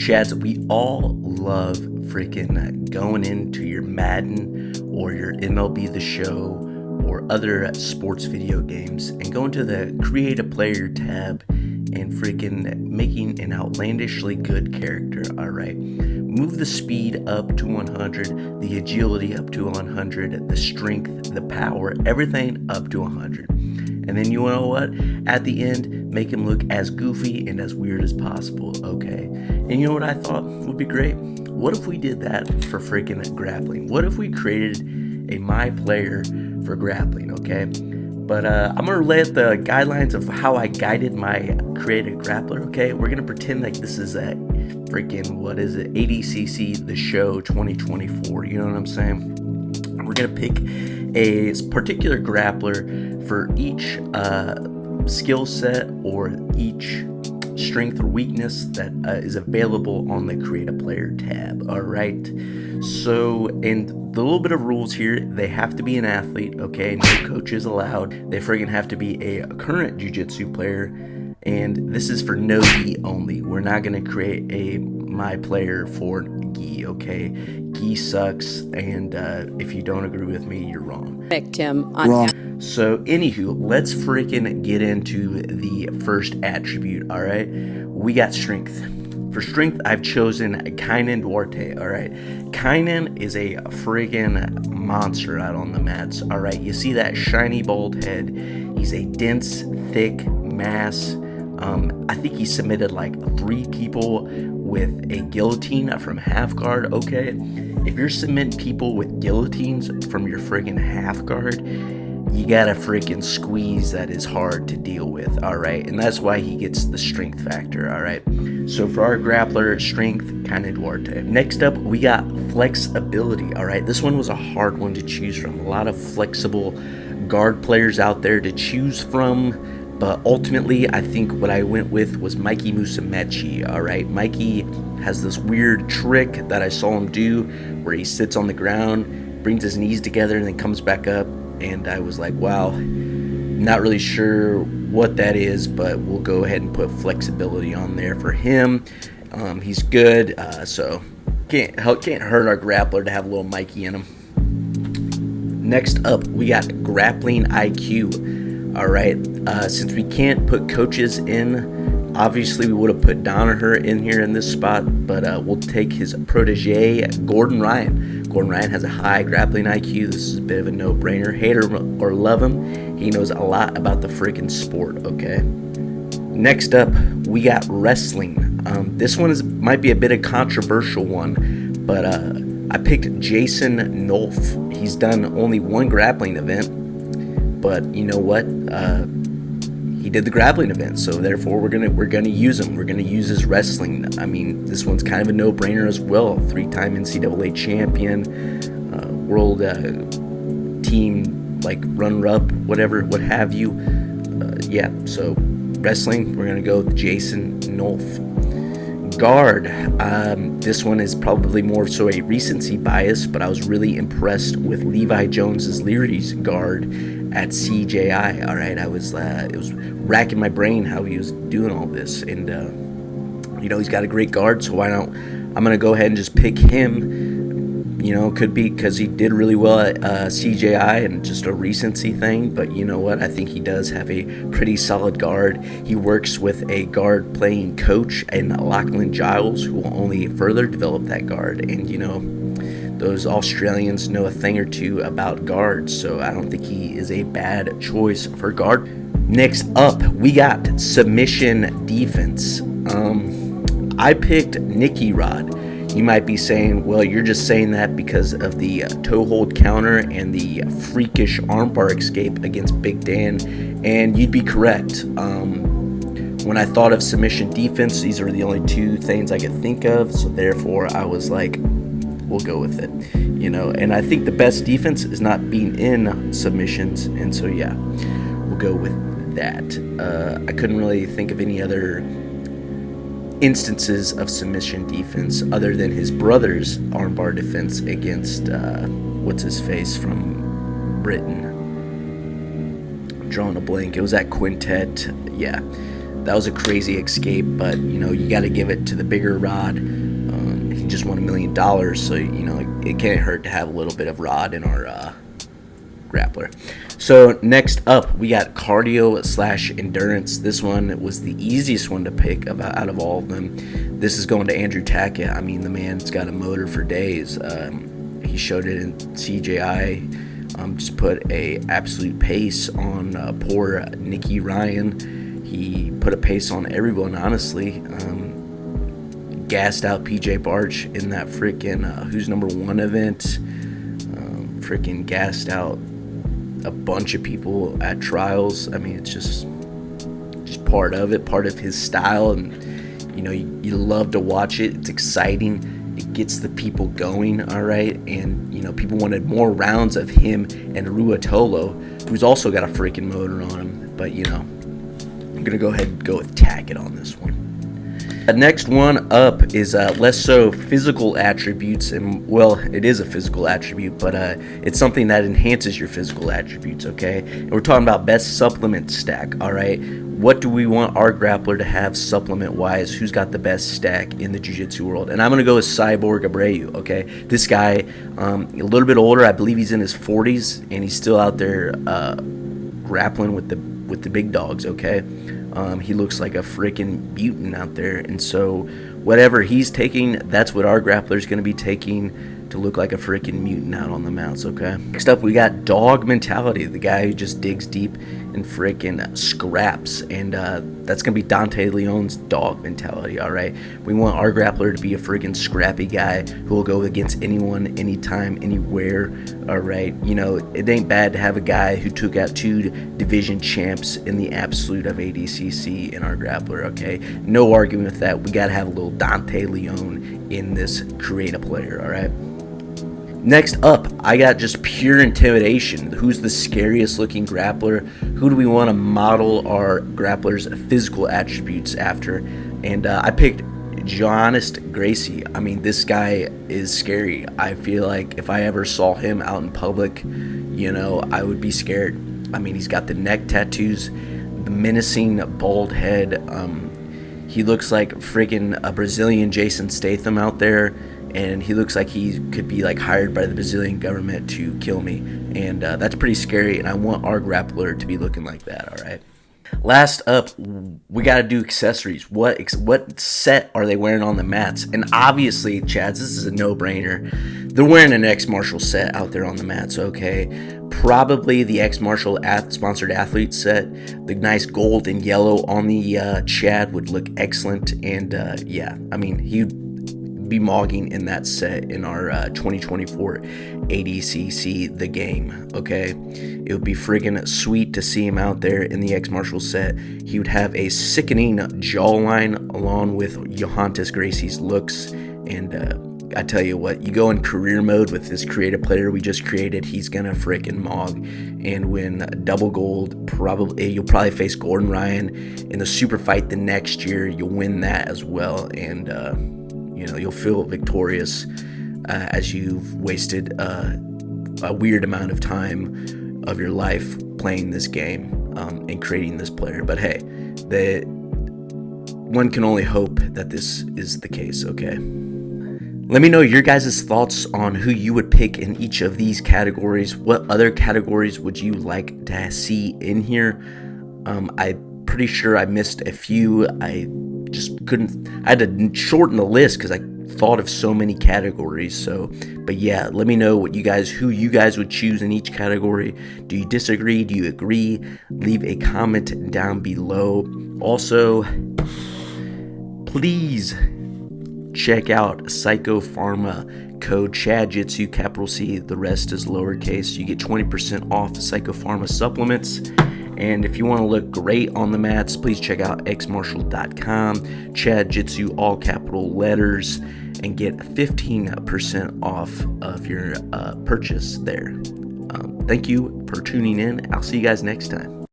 Chads, we all love freaking going into your Madden or your MLB The Show or other sports video games and going to the Create a Player tab and freaking making an outlandishly good character, alright? Move the speed up to 100, the agility up to 100, the strength, the power, everything up to 100. And then you know what? At the end, make him look as goofy and as weird as possible, okay? And you know what I thought would be great? What if we did that for freaking grappling? What if we created a My Player for grappling, okay? But I'm going to lay out the guidelines of how I guided my created grappler, okay? We're going to pretend like this is a freaking, what is it, ADCC, the show 2024, you know what I'm saying? We're going to pick a particular grappler for each skill set or each strength or weakness that is available on the Create a Player tab, alright? So, and the little bit of rules here, they have to be an athlete, okay? No coaches allowed. They friggin' have to be a current jiu-jitsu player, and this is for no gi only. We're not gonna create a My Player for gi, okay? Gi sucks, and if you don't agree with me, you're wrong. Wrong. So, anywho, let's freaking get into the first attribute, alright? We got strength. For strength, I've chosen Kainan Duarte, alright? Kainan is a friggin' monster out on the mats, alright? You see that shiny bald head. He's a dense, thick mass. I think he submitted like 3 people with a guillotine from half guard, okay? If you're submitting people with guillotines from your friggin' half guard, you gotta freaking squeeze that is hard to deal with, alright? And that's why he gets the strength factor, alright? So for our grappler, strength, Kainan Duarte. Next up, we got flexibility, alright? This one was a hard one to choose from. A lot of flexible guard players out there to choose from. But ultimately, I think what I went with was Mikey Musumeci, alright? Mikey has this weird trick that I saw him do where he sits on the ground, brings his knees together, and then comes back up. And I was like, wow, not really sure what that is, but we'll go ahead and put flexibility on there for him. He's good, so can't hurt our grappler to have a little Mikey in him. Next up, we got grappling IQ. All right, since we can't put coaches in, obviously we would have put Danaher in here in this spot, but we'll take his protege, Gordon Ryan. Gordon Ryan has a high grappling IQ. This is a bit of a no-brainer. Hate or love him, he knows a lot about the freaking sport, okay? Next up, we got wrestling. This one might be a bit of a controversial one, but I picked Jason Nolf. He's done only one grappling event. But you know what? He did the grappling event, so therefore we're gonna use him. We're gonna use his wrestling. I mean, this one's kind of a no-brainer as well. 3-time NCAA champion, world team like runner-up, whatever, what have you. Yeah. So wrestling, we're gonna go with Jason Nolf. Guard. This one is probably more so a recency bias, but I was really impressed with Levi Jones's Leary's guard at CJI. All right, it was racking my brain how he was doing all this, and you know, he's got a great guard, so why not? I'm gonna go ahead and just pick him. You know, could be because he did really well at CJI and just a recency thing, but you know what? I think he does have a pretty solid guard. He works with a guard playing coach in Lachlan Giles, who will only further develop that guard. And you know, those Australians know a thing or two about guards, so I don't think he is a bad choice for guard. Next up, we got submission defense. I picked Nicky Rod. You might be saying, well, you're just saying that because of the toe hold counter and the freakish armbar escape against Big Dan, and you'd be correct. When I thought of submission defense, these are the only 2 things I could think of, so therefore I was like, we'll go with it, you know. And I think the best defense is not being in submissions, and so yeah, we'll go with that. I couldn't really think of any other instances of submission defense other than his brother's armbar defense against what's his face from Britain. I'm drawing a blank. It was at Quintet. Yeah. that was a crazy escape, but you know, you got to give it to the bigger rod. He just won $1 million, so you know, it can't hurt to have a little bit of rod in our grappler. So next up, we got cardio / endurance. This one was the easiest one to pick out of all of them. This is going to Andrew Tackett. I mean, the man's got a motor for days. He showed it in CJI. Just put a absolute pace on poor Nicky Ryan. He put a pace on everyone, honestly. Gassed out PJ Barch in that freaking Who's Number One event. Freaking gassed out a bunch of people at trials. I mean, it's just part of it, part of his style, and you know, you love to watch it. It's exciting. It gets the people going, all right? And, you know, people wanted more rounds of him and Ruotolo, who's also got a freaking motor on him. But, you know, I'm going to go ahead and go with Tackett on this one. The next one up is less so physical attributes, and well, it is a physical attribute, but it's something that enhances your physical attributes, okay? And we're talking about best supplement stack, all right? What do we want our grappler to have supplement-wise? Who's got the best stack in the jiu-jitsu world? And I'm going to go with Cyborg Abreu, okay? This guy, a little bit older, I believe he's in his 40s, and he's still out there grappling with the big dogs, okay? He looks like a freaking mutant out there, and so whatever he's taking, that's what our grappler's going to be taking to look like a freaking mutant out on the mounts, okay? Next up, we got Dog Mentality, the guy who just digs deep and freaking scraps, and that's going to be Dante Leon's Dog Mentality, all right? We want our grappler to be a freaking scrappy guy who will go against anyone, anytime, anywhere, all right? You know, it ain't bad to have a guy who took out 2 division champs in the absolute of ADCC in our grappler, okay? No argument with that. We got to have a little Dante Leon in this creative player, all right? Next up, I got just pure intimidation. Who's the scariest looking grappler? Who do we want to model our grappler's physical attributes after? And I picked Johannes Gracie. I mean, this guy is scary. I feel like if I ever saw him out in public, you know, I would be scared. I mean, he's got the neck tattoos, the menacing bald head. He looks like friggin' a Brazilian Jason Statham out there. And he looks like he could be like hired by the Brazilian government to kill me. And that's pretty scary, and I want our grappler to be looking like that, all right? Last up, we got to do accessories. What set are they wearing on the mats? And obviously, Chads, this is a no-brainer. They're wearing an X-Martial set out there on the mats, okay? Probably the X-Martial sponsored athlete set. The nice gold and yellow on the Chad would look excellent. And yeah, I mean, he'd be mogging in that set in our 2024 ADCC The Game, okay? It would be friggin' sweet to see him out there in the X-Martial set. He would have a sickening jawline along with Johannes Gracie's looks, and I tell you what, you go in career mode with this creative player we just created, he's gonna freaking mog and win double gold. You'll probably face Gordon Ryan in the super fight the next year. You'll win that as well, and you know, you'll feel victorious as you've wasted a weird amount of time of your life playing this game and creating this player. But hey, one can only hope that this is the case, okay? Let me know your guys' thoughts on who you would pick in each of these categories. What other categories would you like to see in here? I'm pretty sure I missed a few. I had to shorten the list because I thought of so many categories. So, but yeah, let me know who you guys would choose in each category. Do you disagree? Do you agree? Leave a comment down below. Also, please check out Psycho Pharma, code CHADJITSU, capital C, the rest is lowercase. You get 20% off Psycho Pharma supplements. And if you want to look great on the mats, please check out xmartial.com, CHADJITSU, all capital letters, and get 15% off of your purchase there. Thank you for tuning in. I'll see you guys next time.